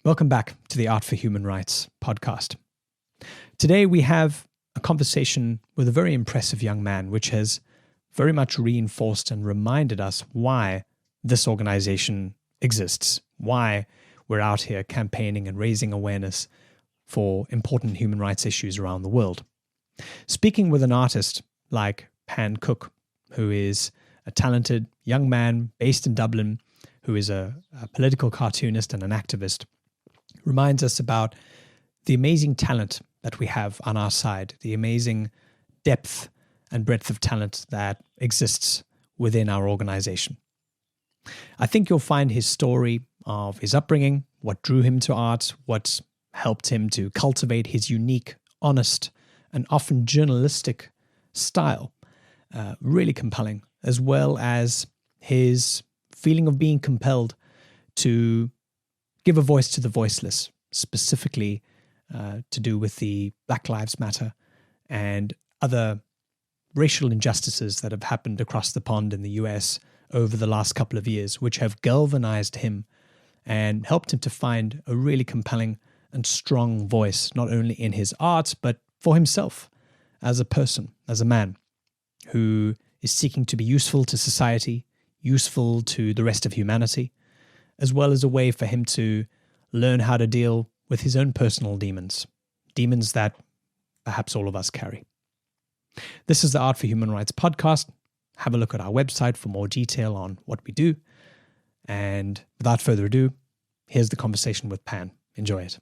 Welcome back to the Art for Human Rights podcast. Today we have a conversation with a very impressive young man, which has very much reinforced and reminded us why this organization exists, why we're out here campaigning and raising awareness for important human rights issues around the world. Speaking with an artist like Pan Cooke, who is a talented young man based in Dublin, who is a political cartoonist and an activist, reminds us about the amazing talent that we have on our side, the amazing depth and breadth of talent that exists within our organization. I think you'll find his story of his upbringing, what drew him to art, what helped him to cultivate his unique, honest, and often journalistic style, really compelling, as well as his feeling of being compelled to give a voice to the voiceless, specifically to do with the Black Lives Matter and other racial injustices that have happened across the pond in the US over the last couple of years, which have galvanized him and helped him to find a really compelling and strong voice, not only in his art, but for himself as a person, as a man who is seeking to be useful to society, useful to the rest of humanity, as well as a way for him to learn how to deal with his own personal demons that perhaps all of us carry. This is the Art for Human Rights podcast. Have a look at our website for more detail on what we do. And without further ado, here's the conversation with Pan. Enjoy it.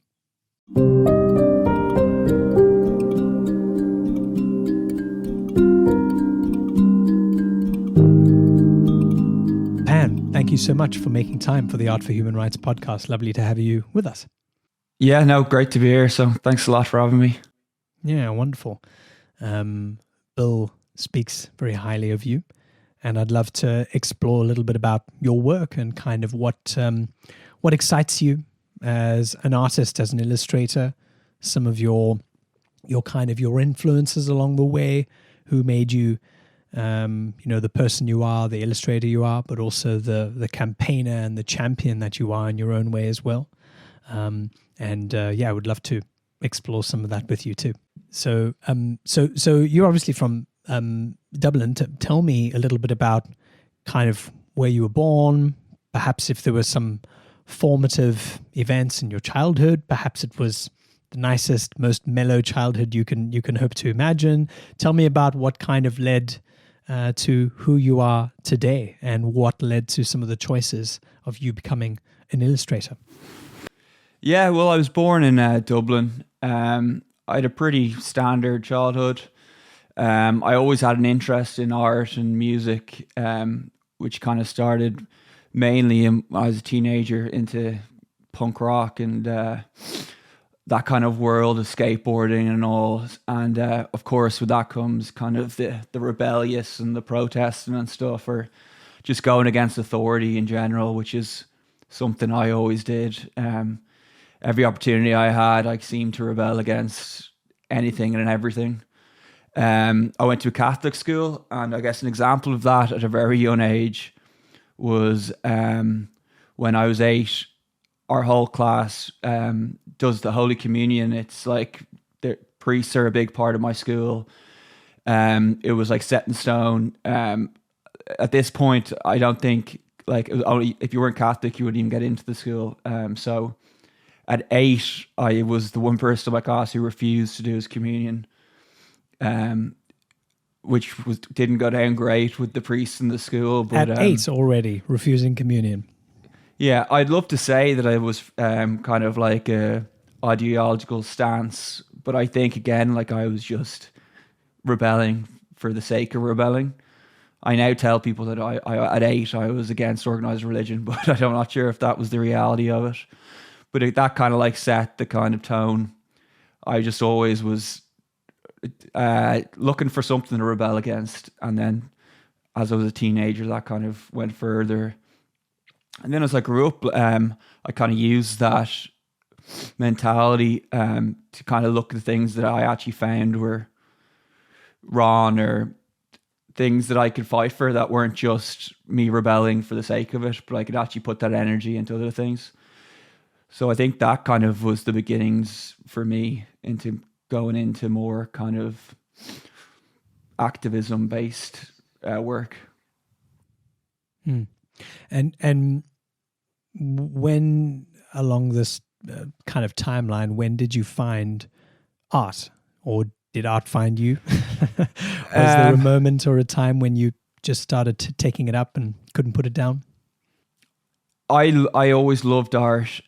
Pan, thank you so much for making time for the Art for Human Rights podcast. Lovely to have you with us. Yeah, no, great to be here. So thanks a lot for having me. Yeah, wonderful. Bill speaks very highly of you, and I'd love to explore a little bit about your work and kind of what excites you as an artist, as an illustrator, some of your influences along the way, who made you, the person you are, the illustrator you are, but also the campaigner and the champion that you are in your own way as well. I would love to explore some of that with you too. So you're obviously from Dublin. Tell me a little bit about kind of where you were born, perhaps if there were some formative events in your childhood, perhaps it was the nicest, most mellow childhood you can hope to imagine. Tell me about what kind of led to who you are today and what led to some of the choices of you becoming an illustrator. Yeah, well, I was born in Dublin. I had a pretty standard childhood. I always had an interest in art and music, which kind of started mainly when I was a teenager into punk rock and that kind of world of skateboarding and all. And of course, with that comes kind of the rebellious and the protesting and stuff, or just going against authority in general, which is something I always did. Every opportunity I had, I seemed to rebel against anything and everything. I went to a Catholic school, and I guess an example of that at a very young age was when I was 8, our whole class does the Holy Communion. It's like the priests are a big part of my school. It was like set in stone. At this point, I don't think, like, it was only if you weren't Catholic, you wouldn't even get into the school. So at 8, I was the one person in my class who refused to do his communion, which didn't go down great with the priests in the school. But at 8 already, refusing communion. Yeah, I'd love to say that I was kind of like a ideological stance, but I think, again, like, I was just rebelling for the sake of rebelling. I now tell people that I at 8 I was against organized religion, but I'm not sure if that was the reality of it. But that kind of like set the kind of tone. I just always was looking for something to rebel against. And then as I was a teenager, that kind of went further. And then as I grew up, I kind of used that mentality to kind of look at the things that I actually found were wrong, or things that I could fight for that weren't just me rebelling for the sake of it, but I could actually put that energy into other things. So I think that kind of was the beginnings for me into going into more kind of activism based work. And when along this kind of timeline, when did you find art, or did art find you? Was there a moment or a time when you just started taking it up and couldn't put it down? I always loved art,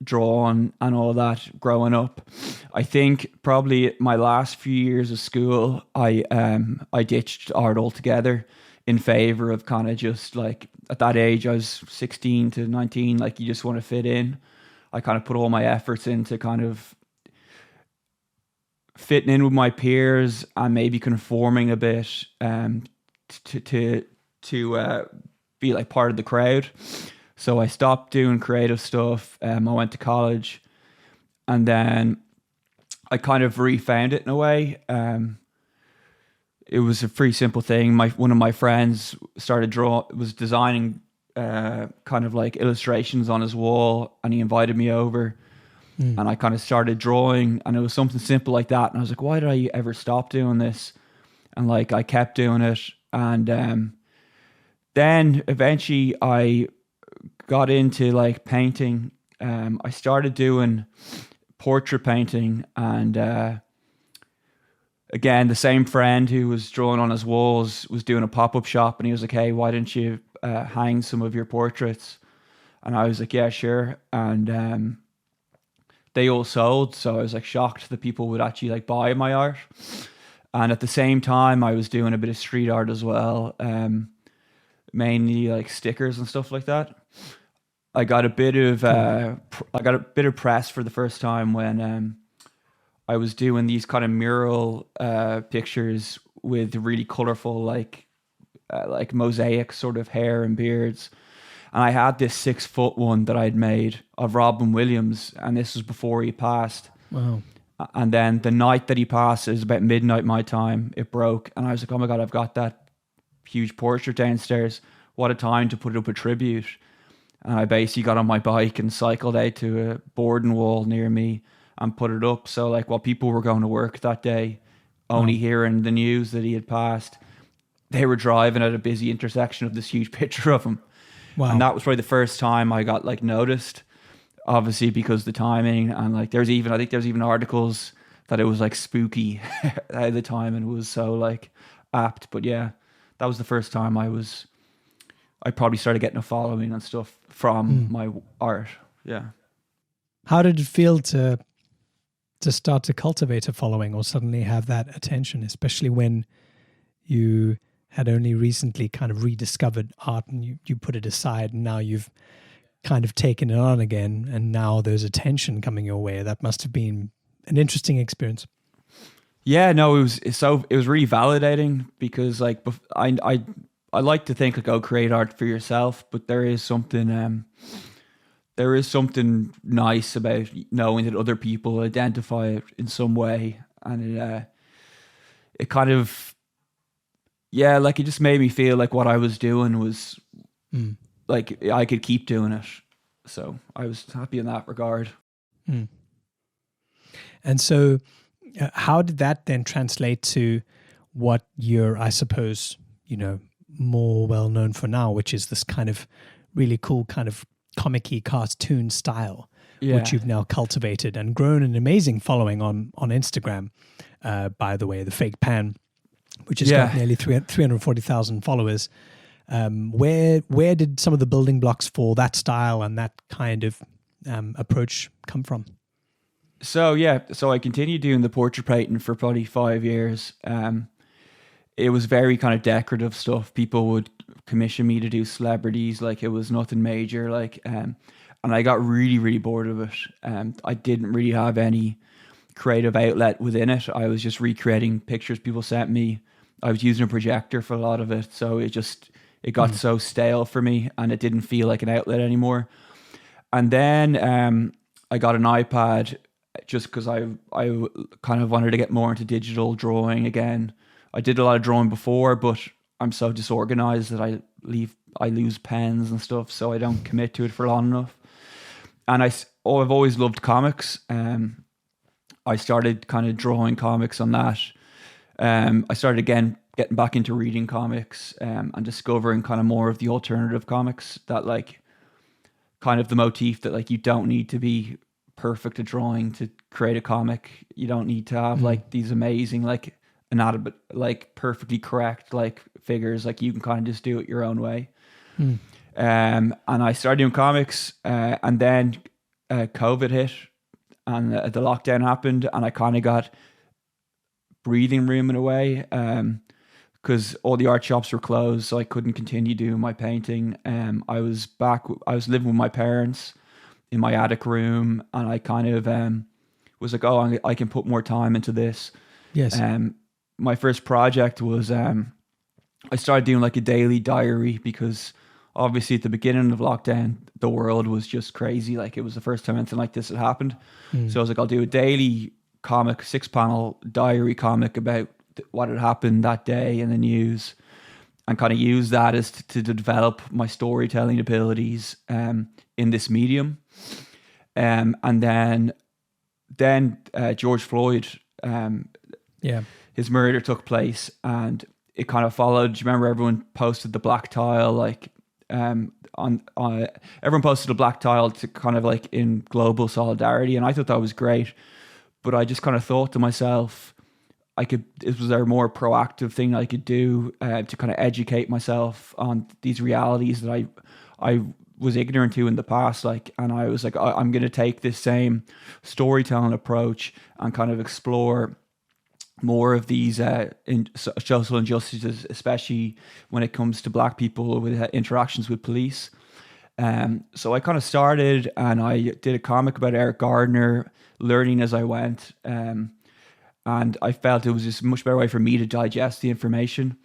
drawing and all that growing up. I think probably my last few years of school, I ditched art altogether in favor of kind of just like, at that age, I was 16 to 19, like you just want to fit in. I kind of put all my efforts into kind of fitting in with my peers and maybe conforming a bit to be like part of the crowd. So I stopped doing creative stuff. I went to college, and then I kind of refound it in a way. It was a pretty simple thing. One of my friends was designing kind of like illustrations on his wall, and he invited me over, and I kind of started drawing, and it was something simple like that. And I was like, why did I ever stop doing this? And like I kept doing it, and then eventually I got into like painting. I started doing portrait painting, and again, the same friend who was drawing on his walls was doing a pop-up shop, and he was like, hey, why don't you hang some of your portraits? And I was like, yeah, sure. And they all sold, so I was like shocked that people would actually like buy my art. And at the same time, I was doing a bit of street art as well, mainly like stickers and stuff like that. I got a bit of press for the first time when I was doing these kind of mural pictures with really colorful like mosaic sort of hair and beards. And I had this 6-foot one that I'd made of Robin Williams, and this was before he passed. Wow. And then the night that he passed, it was about midnight my time, it broke. And I was like, oh my God, I've got that huge portrait downstairs. What a time to put it up a tribute. And I basically got on my bike and cycled out to a boarding wall near me and put it up. So like while people were going to work that day, only hearing the news that he had passed, they were driving at a busy intersection of this huge picture of him. Wow. And that was probably the first time I got like noticed, obviously because the timing, and like I think there's even articles that it was like spooky at the time and it was so like apt. But yeah, that was the first time I probably started getting a following and stuff from my art. Yeah. How did it feel to start to cultivate a following or suddenly have that attention, especially when you had only recently kind of rediscovered art and you put it aside and now you've kind of taken it on again and now there's attention coming your way? That must have been an interesting experience. Yeah, no, it was really validating because like I like to think like, oh, create art for yourself, but there is something nice about knowing that other people identify it in some way, and it kind of, yeah, like it just made me feel like what I was doing was like I could keep doing it. So I was happy in that regard. And so how did that then translate to what you're, I suppose, more well known for now, which is this kind of really cool kind of comic-y cartoon style, which you've now cultivated and grown an amazing following on Instagram, by the way, the fake Pan, which has got nearly 340,000 followers. Where did some of the building blocks for that style and that kind of approach come from? So I continued doing the portrait painting for probably 5 years. It was very kind of decorative stuff. People would commission me to do celebrities, like it was nothing major, like and I got really, really bored of it. I didn't really have any creative outlet within it. I was just recreating pictures people sent me. I was using a projector for a lot of it, so it got so stale for me and it didn't feel like an outlet anymore. And then I got an iPad just because I kind of wanted to get more into digital drawing again. I did a lot of drawing before, but I'm so disorganized that I lose pens and stuff, so I don't commit to it for long enough. And I've always loved comics. I started kind of drawing comics on that. I started again getting back into reading comics, and discovering kind of more of the alternative comics that like kind of the motif that like you don't need to be perfect at drawing to create a comic. You don't need to have like these amazing like anatomy, like perfectly correct like figures. Like you can kind of just do it your own way. And I started doing comics, and then COVID hit, and the lockdown happened, and I kind of got breathing room in a way, because all the art shops were closed, so I couldn't continue doing my painting. I was living with my parents in my attic room, and I kind of was like, oh, I can put more time into this. Yes. My first project was I started doing like a daily diary, because obviously at the beginning of lockdown, the world was just crazy. Like it was the first time anything like this had happened. So I was like, I'll do a daily comic, 6-panel diary comic about what had happened that day in the news, and kind of use that as to develop my storytelling abilities in this medium. And then George Floyd, his murder took place, and it kind of followed. Do you remember everyone posted the black tile, like everyone posted a black tile to kind of like in global solidarity, and I thought that was great. But I just kind of thought to myself, was there a more proactive thing I could do to kind of educate myself on these realities that I was ignorant to in the past, like, and I was like, I'm going to take this same storytelling approach and kind of explore more of these social injustices, especially when it comes to Black people with interactions with police. So I kind of started, and I did a comic about Eric Gardner, learning as I went. And I felt it was just a much better way for me to digest the information.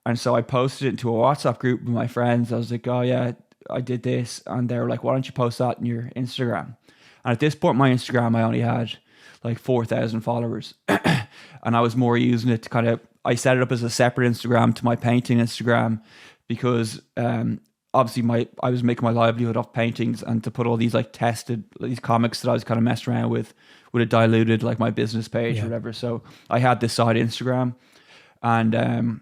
And so I posted it into a WhatsApp group with my friends. I was like, oh yeah, I did this. And they were like, why don't you post that in your Instagram? And at this point, my Instagram, I only had like 4,000 followers. And I was more using it to kind of, I set it up as a separate Instagram to my painting Instagram, because obviously I was making my livelihood off paintings, and to put all these like these comics that I was kind of messing around with would have diluted like my business page or whatever. So I had this side Instagram, and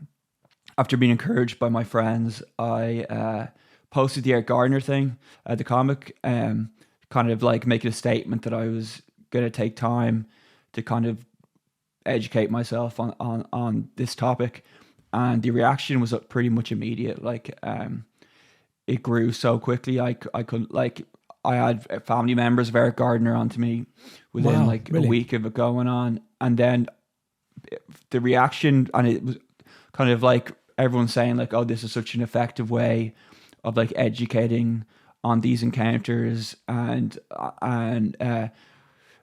after being encouraged by my friends, I posted the Eric Gardner thing, the comic, kind of like making a statement that I was going to take time to kind of educate myself on this topic. And the reaction was pretty much immediate. Like it grew so quickly. I couldn't, like, I had family members of Eric Gardner onto me within a week of it going on. And then the reaction, and it was kind of like everyone saying like, oh, this is such an effective way of like educating on these encounters, and I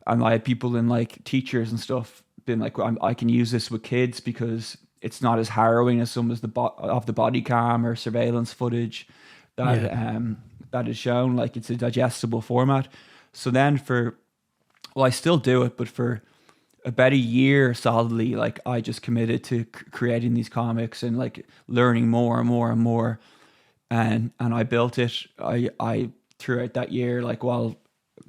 had people in like teachers and stuff been like, I can use this with kids because it's not as harrowing as some of the body cam or surveillance footage that is shown. Like, it's a digestible format. So then I still do it, but for about a year solidly, like I just committed to creating these comics and like learning more and more and more. And I built it. I throughout that year, like while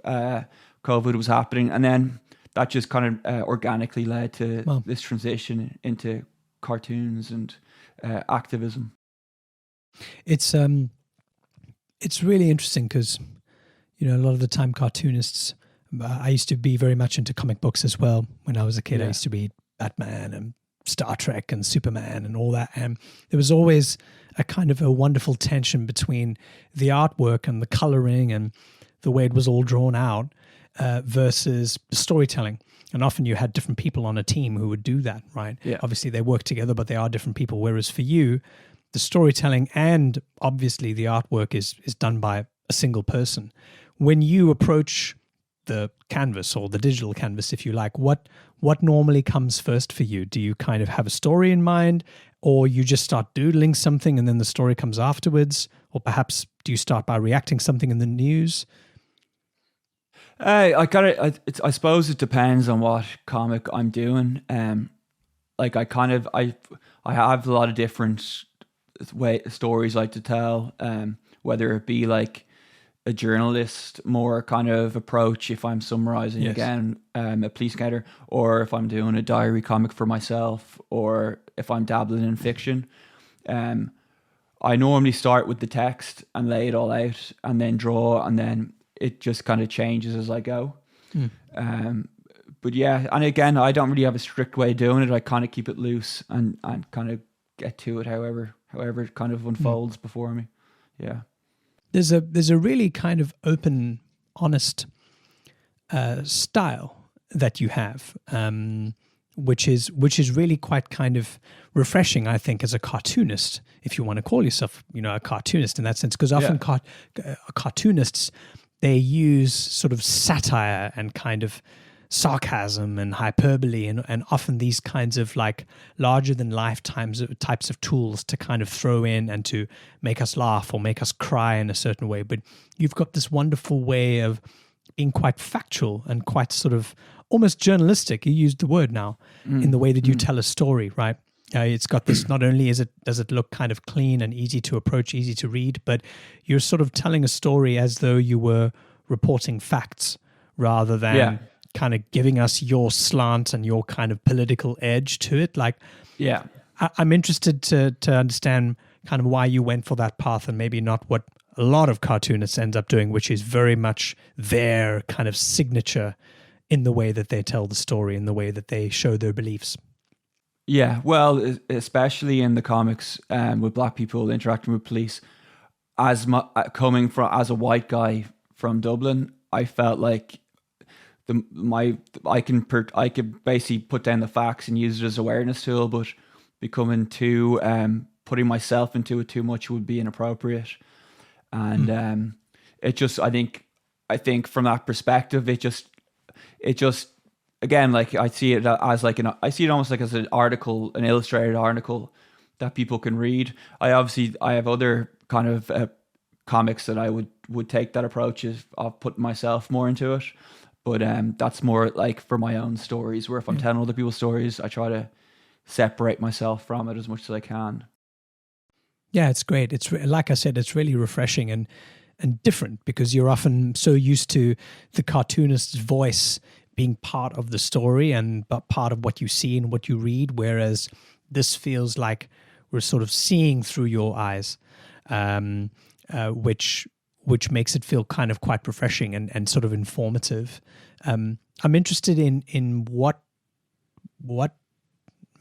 COVID was happening, and then that just kind of organically led to this transition into cartoons and activism. It's really interesting because, you know, a lot of the time cartoonists, I used to be very much into comic books as well. When I was a kid, I used to read Batman and Star Trek and Superman and all that. And there was always a kind of a wonderful tension between the artwork and the coloring and the way it was all drawn out versus the storytelling. And often you had different people on a team who would do that, right? Yeah. Obviously they work together, but they are different people. Whereas for you, the storytelling and obviously the artwork is done by a single person. When you approach the canvas or the digital canvas, if you like, what normally comes first for you? Do you kind of have a story in mind, or you just start doodling something and then the story comes afterwards? Or perhaps do you start by reacting something in the news? I suppose it depends on what comic I'm doing. Like I have a lot of different stories I like to tell. Whether it be like a journalist more kind of approach if I'm summarizing Yes. again a police encounter, or if I'm doing a diary comic for myself, or if I'm dabbling in fiction. I normally start with the text and lay it all out and then draw, and then it just kind of changes as I go. But yeah, and again, I don't really have a strict way of doing it. I kind of keep it loose and kind of get to it however it kind of unfolds before me. Yeah. There's a really kind of open, honest style that you have, which is really quite kind of refreshing, I think, as a cartoonist, if you want to call yourself, a cartoonist in that sense, because often cartoonists, they use sort of satire and kind of sarcasm and hyperbole and often these kinds of like larger than life types of tools to kind of throw in and to make us laugh or make us cry in a certain way. But you've got this wonderful way of being quite factual and quite sort of almost journalistic. You used the word now in the way that you tell a story, right? It's got this, not only does it look kind of clean and easy to approach, easy to read, but you're sort of telling a story as though you were reporting facts rather than kind of giving us your slant and your kind of political edge to it. Like, I'm interested to understand kind of why you went for that path and maybe not what a lot of cartoonists end up doing, which is very much their kind of signature in the way that they tell the story, in the way that they show their beliefs. Yeah, well, especially in the comics with black people interacting with police, coming from as a white guy from Dublin, I felt like I could basically put down the facts and use it as an awareness tool, but becoming too putting myself into it too much would be inappropriate. And it just I think from that perspective, it just again, like I see it as like I see it almost like as an article, an illustrated article that people can read. I have other kind of comics that I would take that approach of putting myself more into it. But that's more like for my own stories, where if I'm telling other people's stories, I try to separate myself from it as much as I can. Yeah, it's great. It's like I said, it's really refreshing and different because you're often so used to the cartoonist's voice being part of the story and part of what you see and what you read, whereas this feels like we're sort of seeing through your eyes, which makes it feel kind of quite refreshing and sort of informative. I'm interested in what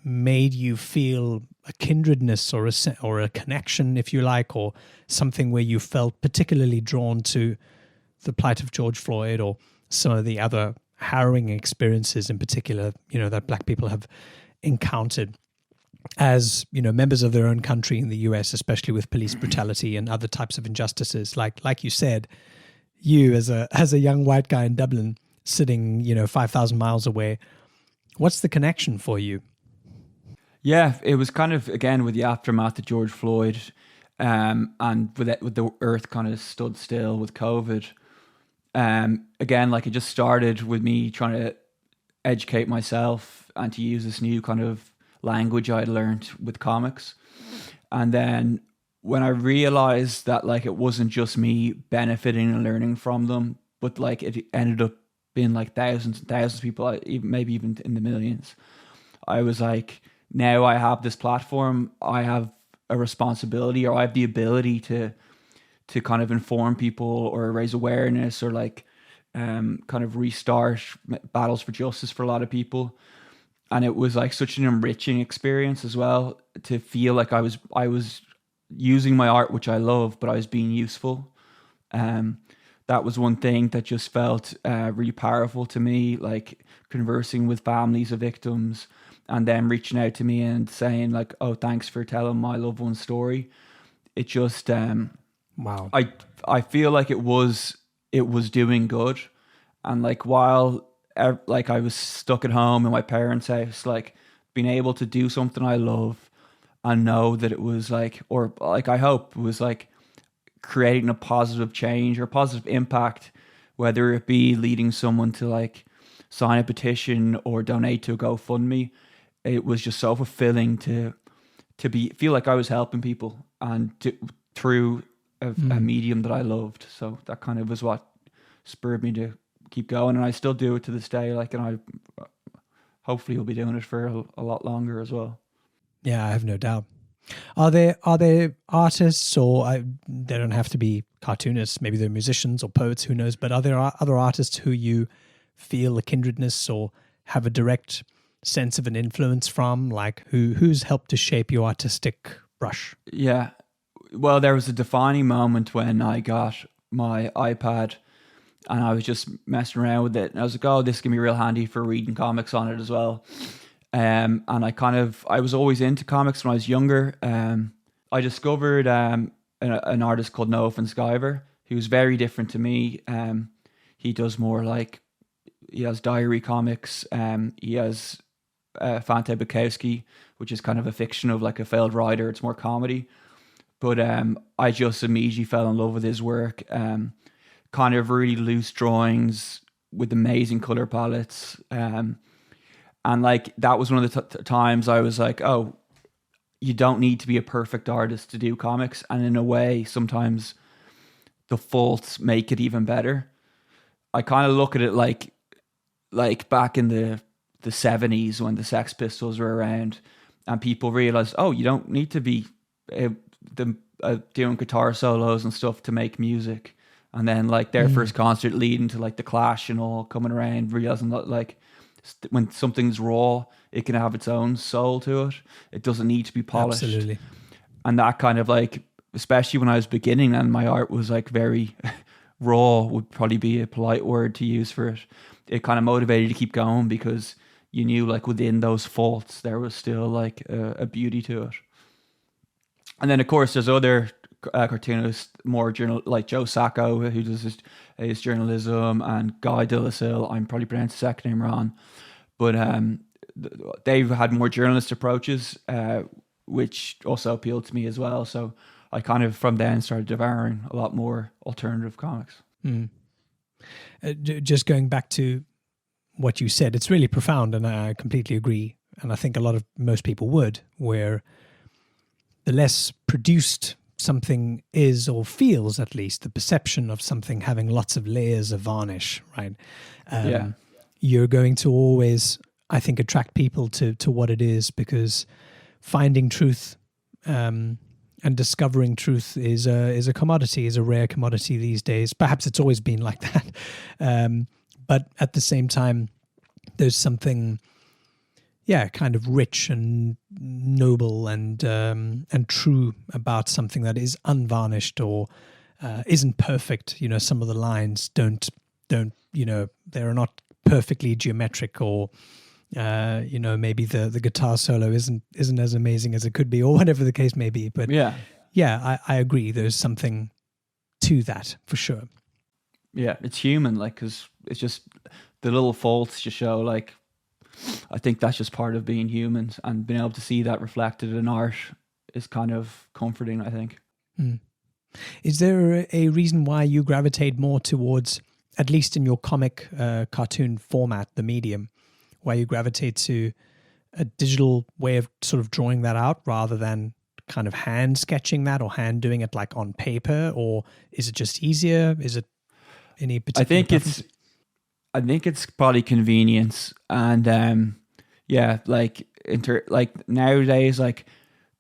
made you feel a kindredness or a connection, if you like, or something where you felt particularly drawn to the plight of George Floyd or some of the other harrowing experiences in particular, that black people have encountered as, members of their own country in the US, especially with police brutality and other types of injustices. Like you said, you as a young white guy in Dublin sitting, 5,000 miles away, what's the connection for you? Yeah, it was kind of, again, with the aftermath of George Floyd, and with the earth kind of stood still with COVID. Again, like it just started with me trying to educate myself and to use this new kind of language I'd learned with comics. And then when I realized that like it wasn't just me benefiting and learning from them, but like it ended up being like thousands and thousands of people, maybe even in the millions, I was like, now I have this platform, I have a responsibility, or I have the ability to kind of inform people or raise awareness or like kind of restart battles for justice for a lot of people. And it was like such an enriching experience as well to feel like I was using my art, which I love, but I was being useful. That was one thing that just felt really powerful to me, like conversing with families of victims and them reaching out to me and saying like, oh, thanks for telling my loved one's story. It just, wow. I feel like it was doing good. And like, while like I was stuck at home in my parents' house, like being able to do something I love and know that it was like, or like, I hope it was like creating a positive change or positive impact, whether it be leading someone to like sign a petition or donate to a GoFundMe. It was just so fulfilling to feel like I was helping people and through a medium that I loved. So that kind of was what spurred me to keep going, and I still do it to this day. Like, and I hopefully will be doing it for a lot longer as well. Yeah, I have no doubt. Are there artists, or they don't have to be cartoonists, maybe they're musicians or poets, who knows, but are there other artists who you feel a kindredness or have a direct sense of an influence from, like who's helped to shape your artistic brush? Yeah. Well, there was a defining moment when I got my iPad and I was just messing around with it. And I was like, oh, this can be real handy for reading comics on it as well. And I was always into comics when I was younger. I discovered an artist called Noah Van Sciver, who was very different to me. He does more like, he has diary comics. He has Fante Bukowski, which is kind of a fiction of like a failed writer. It's more comedy. But I just immediately fell in love with his work. Kind of really loose drawings with amazing color palettes. And like that was one of the times I was like, oh, you don't need to be a perfect artist to do comics. And in a way, sometimes the faults make it even better. I kind of look at it like back in the 70s when the Sex Pistols were around and people realized, oh, you don't need to be doing guitar solos and stuff to make music. And then like their first concert leading to like the Clash and all coming around, realizing that like when something's raw, it can have its own soul to it. It doesn't need to be polished. Absolutely. And that kind of like, especially when I was beginning and my art was like very raw, would probably be a polite word to use for it. It kind of motivated you to keep going because you knew like within those faults, there was still like a beauty to it. And then of course there's other cartoonists, more like Joe Sacco, who does his journalism, and Guy de la Sille, I'm probably pronouncing his second name wrong, but they've had more journalist approaches, which also appealed to me as well. So I kind of from then started devouring a lot more alternative comics. Just going back to what you said, it's really profound, and I completely agree. And I think most people would, where the less produced something is, or feels at least, the perception of something having lots of layers of varnish, right? You're going to always, I think, attract people to what it is, because finding truth and discovering truth is a commodity, is a rare commodity these days. Perhaps it's always been like that. But at the same time, there's something, kind of rich and noble and true about something that is unvarnished or isn't perfect. You know, some of the lines don't they're not perfectly geometric, or maybe the guitar solo isn't as amazing as it could be, or whatever the case may be. But I agree. There's something to that for sure. Yeah, it's human, like, because it's just the little faults just show, like, I think that's just part of being human, and being able to see that reflected in art is kind of comforting, I think. Is there a reason why you gravitate more towards, at least in your comic cartoon format, the medium, why you gravitate to a digital way of sort of drawing that out rather than kind of hand sketching that, or hand doing it like on paper? Or is it just easier? Is it any particular preference? I think it's probably convenience, and like nowadays, like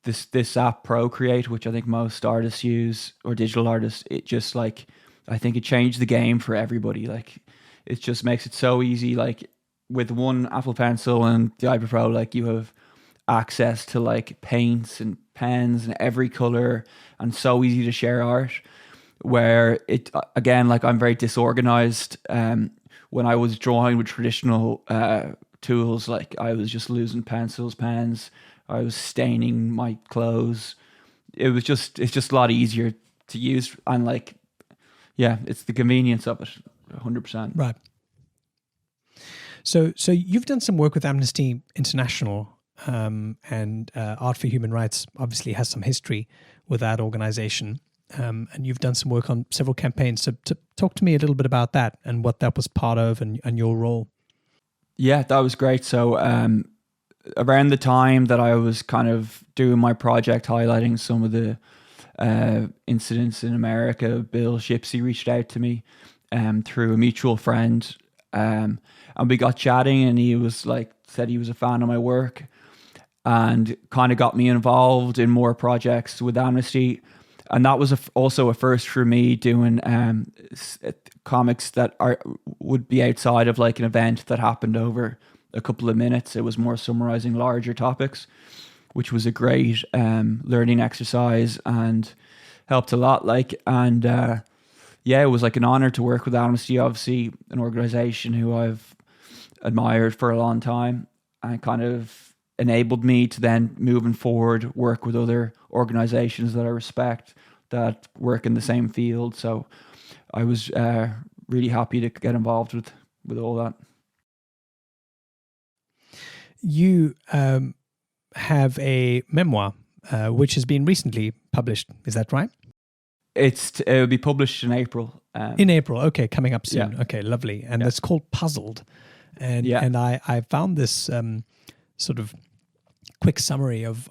this app Procreate, which I think most artists use, or digital artists, it just like, I think it changed the game for everybody. Like, it just makes it so easy. Like, with one Apple Pencil and the iPad Pro, like, you have access to like paints and pens and every color, and so easy to share art. Where it, again, like, I'm very disorganized. When I was drawing with traditional tools, like, I was just losing pencils, pens. I was staining my clothes. It's just a lot easier to use, and like, it's the convenience of it, 100%. Right. So you've done some work with Amnesty International, and Art for Human Rights obviously has some history with that organization. And you've done some work on several campaigns. So talk to me a little bit about that and what that was part of, and your role. Yeah, that was great. So around the time that I was kind of doing my project highlighting some of the incidents in America, Bill Shipsey reached out to me through a mutual friend, and we got chatting, and he was like, said he was a fan of my work, and kind of got me involved in more projects with Amnesty. And that was also a first for me, doing comics that would be outside of like an event that happened over a couple of minutes. It was more summarizing larger topics, which was a great learning exercise and helped a lot. It was like an honor to work with Amnesty, obviously an organization who I've admired for a long time, and kind of enabled me to then, moving forward, work with other organizations that I respect that work in the same field. So I was really happy to get involved with all that. You have a memoir which has been recently published. Is that right? It will be published in April. In April, okay, coming up soon. Yeah. Okay, lovely. And it's called Puzzled. And I found this sort of quick summary of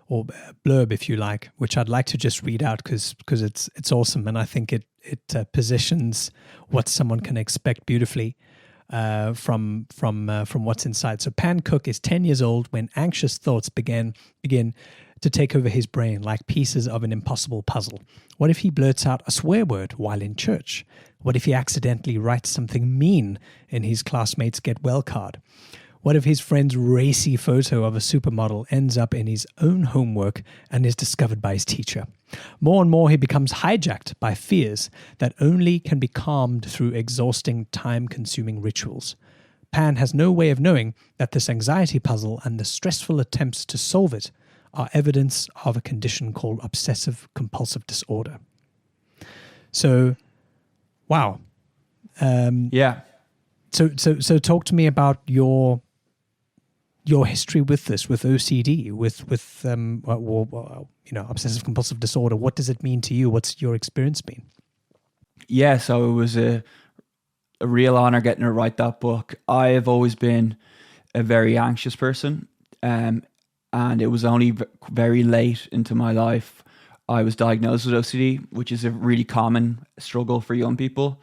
or blurb, if you like, which I'd like to just read out because it's awesome, and I think it positions what someone can expect beautifully from what's inside. So Pan Cooke is 10 years old when anxious thoughts begin to take over his brain like pieces of an impossible puzzle. What if he blurts out a swear word while in church? What if he accidentally writes something mean in his classmates' get well card? What if his friend's racy photo of a supermodel ends up in his own homework and is discovered by his teacher? More and more he becomes hijacked by fears that only can be calmed through exhausting, time-consuming rituals. Pan has no way of knowing that this anxiety puzzle and the stressful attempts to solve it are evidence of a condition called obsessive-compulsive disorder. So, wow. So talk to me about your history with this, with OCD, with obsessive compulsive disorder. What does it mean to you? What's your experience been? Yeah, so it was a real honor getting to write that book. I have always been a very anxious person, and it was only very late into my life I was diagnosed with OCD, which is a really common struggle for young people,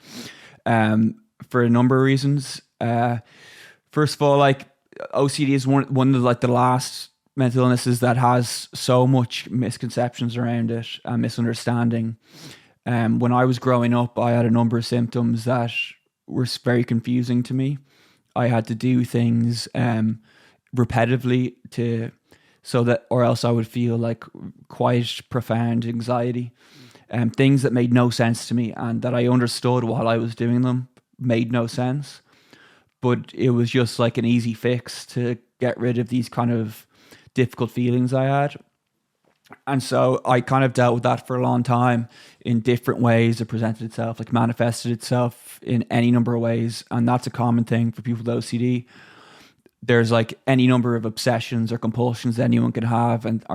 for a number of reasons. First of all, like, OCD is one of like the last mental illnesses that has so much misconceptions around it and misunderstanding. When I was growing up, I had a number of symptoms that were very confusing to me. I had to do things repetitively or else I would feel like quite profound anxiety. Things that made no sense to me and that I understood while I was doing them made no sense. But it was just like an easy fix to get rid of these kind of difficult feelings I had. And so I kind of dealt with that for a long time in different ways. It presented itself, like manifested itself in any number of ways. And that's a common thing for people with OCD. There's like any number of obsessions or compulsions that anyone can have, and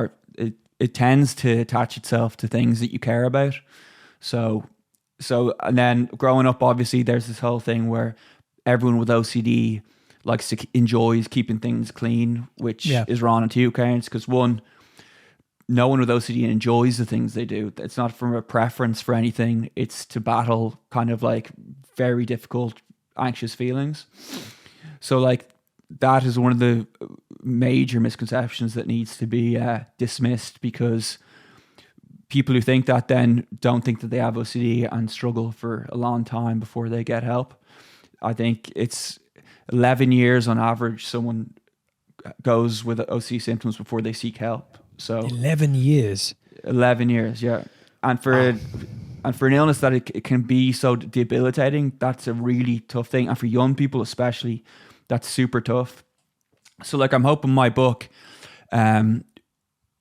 it tends to attach itself to things that you care about. So and then growing up, obviously, there's this whole thing where everyone with OCD enjoys keeping things clean, which is wrong on two counts. Because one, no one with OCD enjoys the things they do. It's not from a preference for anything. It's to battle kind of like very difficult, anxious feelings. So like that is one of the major misconceptions that needs to be dismissed, because people who think that then don't think that they have OCD and struggle for a long time before they get help. I think it's 11 years on average someone goes with OCD symptoms before they seek help. So 11 years. 11 years, yeah. And for an illness that it can be so debilitating, that's a really tough thing. And for young people especially, that's super tough. So like I'm hoping my book, I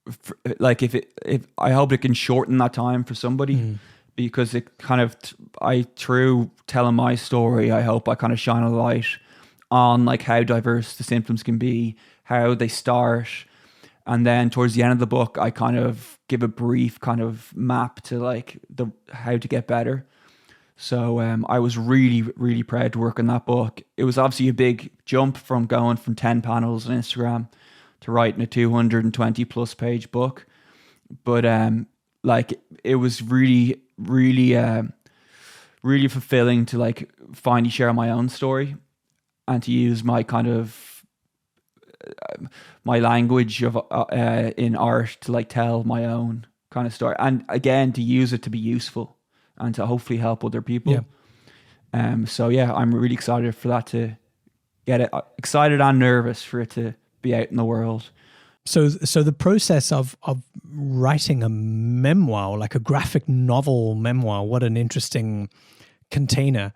hope it can shorten that time for somebody. Because it kind of, through telling my story, I hope I kind of shine a light on like how diverse the symptoms can be, how they start. And then towards the end of the book, I kind of give a brief kind of map to like how to get better. So I was really, really proud to work on that book. It was obviously a big jump from going from 10 panels on Instagram to writing a 220 plus page book. But like it was really fulfilling to like finally share my own story and to use my kind of my language of in art to like tell my own kind of story, and again to use it to be useful and to hopefully help other people. So yeah, I'm really excited for that to get it, excited and nervous for it to be out in the world. So the process of writing a memoir, like a graphic novel memoir, what an interesting container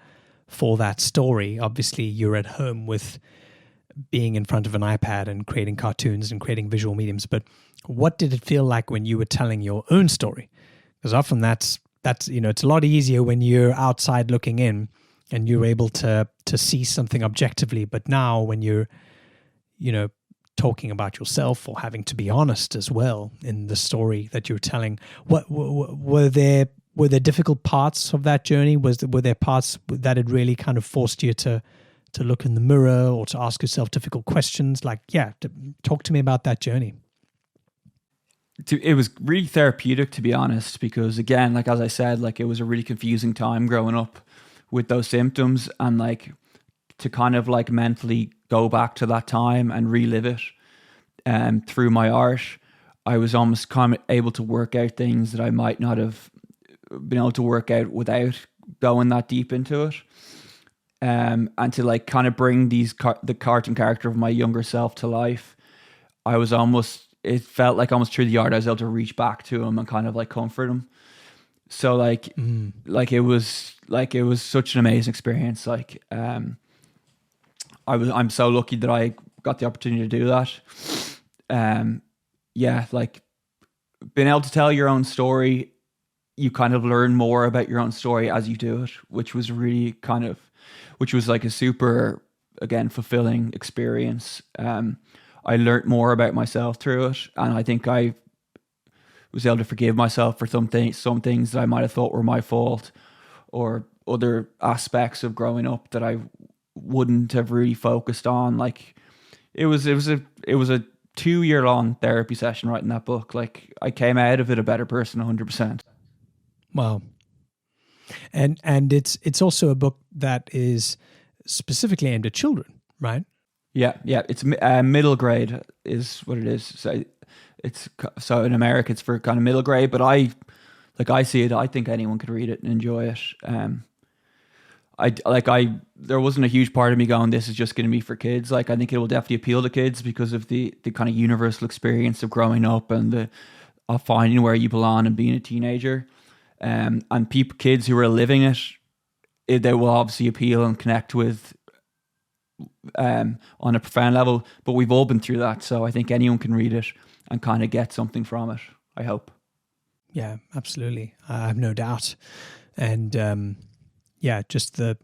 for that story. Obviously, you're at home with being in front of an iPad and creating cartoons and creating visual mediums. But what did it feel like when you were telling your own story? Because often that's it's a lot easier when you're outside looking in and you're able to see something objectively. But now when you're talking about yourself or having to be honest as well in the story that you're telling, what were there difficult parts of that journey? Were there parts that it really kind of forced you to look in the mirror or to ask yourself difficult questions? Talk to me about that journey. It was really therapeutic, to be honest, because again, like as I said, like it was a really confusing time growing up with those symptoms, and like to kind of like mentally go back to that time and relive it through my art. I was almost kind of able to work out things that I might not have been able to work out without going that deep into it. And to like kind of bring the cartoon character of my younger self to life, it felt like almost through the art I was able to reach back to him and kind of like comfort him. So it was such an amazing experience. Like I'm so lucky that I got the opportunity to do that. Like being able to tell your own story, you kind of learn more about your own story as you do it, which was like a super, again, fulfilling experience. I learned more about myself through it, and I think I was able to forgive myself for some things that I might have thought were my fault, or other aspects of growing up that I wouldn't have really focused on. Like it was a 2-year long therapy session writing that book. Like I came out of it a better person, 100%. Wow. And it's also a book that is specifically aimed at children, right? Yeah. It's middle grade is what it is. So in America it's for kind of middle grade, but I see it. I think anyone could read it and enjoy it. There wasn't a huge part of me going, this is just going to be for kids. Like I think it will definitely appeal to kids because of the kind of universal experience of growing up and of finding where you belong and being a teenager. And kids who are living it, they will obviously appeal and connect with on a profound level. But we've all been through that, so I think anyone can read it and kind of get something from it, I hope. Yeah, absolutely. I have no doubt. And just the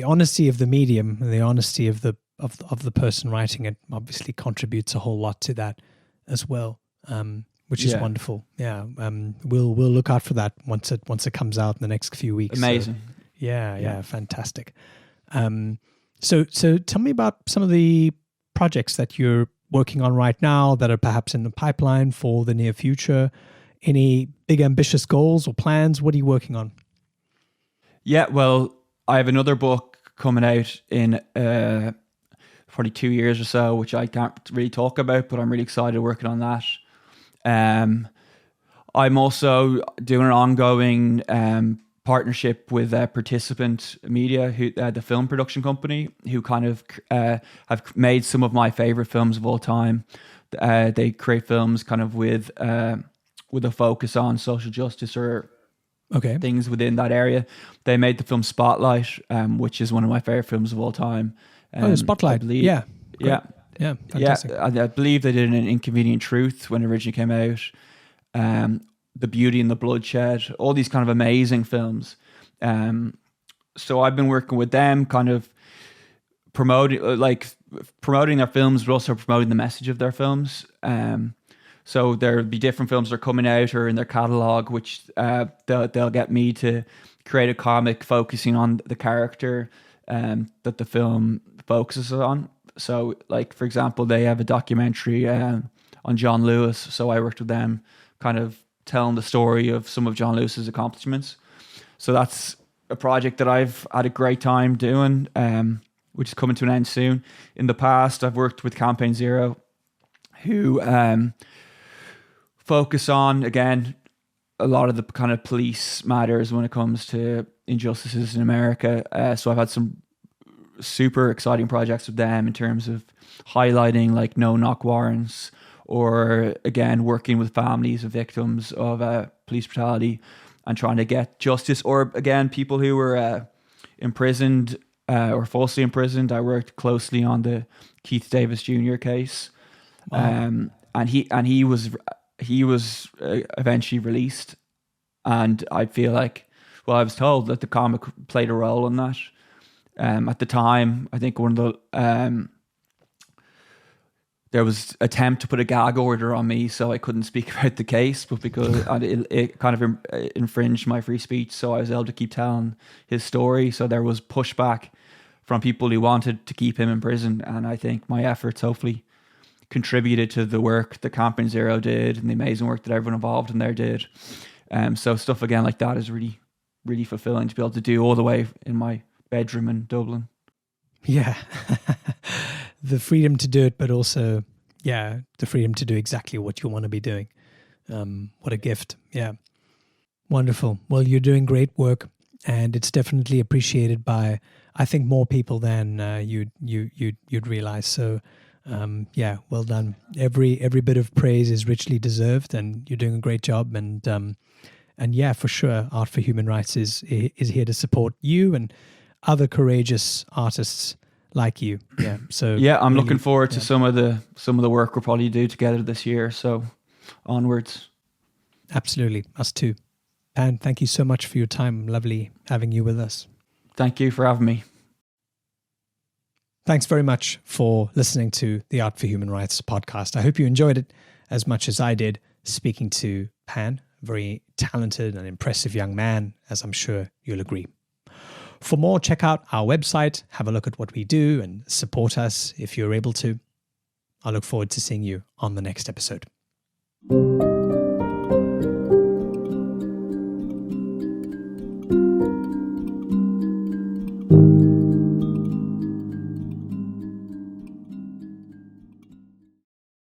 honesty of the medium, the honesty of the person writing it obviously contributes a whole lot to that as well. Which is wonderful. Yeah. We'll look out for that once it comes out in the next few weeks. Amazing. So, yeah, fantastic. So tell me about some of the projects that you're working on right now that are perhaps in the pipeline for the near future. Any big ambitious goals or plans? What are you working on? Yeah, well, I have another book coming out in probably 2 years or so, which I can't really talk about, but I'm really excited working on that. I'm also doing an ongoing partnership with Participant Media, who the film production company, who kind of have made some of my favorite films of all time. They create films kind of with a focus on social justice or things within that area. They made the film Spotlight, which is one of my favorite films of all time. Spotlight, yeah, fantastic. I believe they did an Inconvenient Truth when it originally came out. The Beauty and the Bloodshed, all these kind of amazing films. So I've been working with them, kind of promoting their films, but also promoting the message of their films. So there'll be different films that are coming out or in their catalog, which they'll get me to create a comic focusing on the character that the film focuses on. So, like, for example, they have a documentary on John Lewis. So I worked with them, kind of telling the story of some of John Lewis's accomplishments. So that's a project that I've had a great time doing, which is coming to an end soon. In the past, I've worked with Campaign Zero, who focus on, again, a lot of the kind of police matters when it comes to injustices in America. So I've had some super exciting projects with them in terms of highlighting like no-knock warrants, or again working with families of victims of police brutality and trying to get justice, or again people who were imprisoned or falsely imprisoned. I worked closely on the Keith Davis Jr. case. Wow. And he was eventually released, and I feel like, well, I was told that the comic played a role in that. At the time, I think one of the there was attempt to put a gag order on me, so I couldn't speak about the case, but because it kind of infringed my free speech, so I was able to keep telling his story. So there was pushback from people who wanted to keep him in prison, and I think my efforts hopefully contributed to the work that Campaign Zero did and the amazing work that everyone involved in there did. So stuff again like that is really, really fulfilling to be able to do all the way in my bedroom in Dublin. Yeah. The freedom to do it, but also, yeah, the freedom to do exactly what you want to be doing. What a gift. Yeah. Wonderful. Well, you're doing great work, and it's definitely appreciated by, I think, more people than you'd realize. So, yeah, well done. Every bit of praise is richly deserved, and you're doing a great job. And yeah, for sure, Art for Human Rights is here to support you and other courageous artists like you. Yeah. So yeah, I'm really looking forward to some of the work we'll probably do together this year. So onwards. Absolutely. Us too. Pan, thank you so much for your time. Lovely having you with us. Thank you for having me. Thanks very much for listening to the Art for Human Rights podcast. I hope you enjoyed it as much as I did speaking to Pan, a very talented and impressive young man, as I'm sure you'll agree. For more, check out our website, have a look at what we do, and support us if you're able to. I look forward to seeing you on the next episode.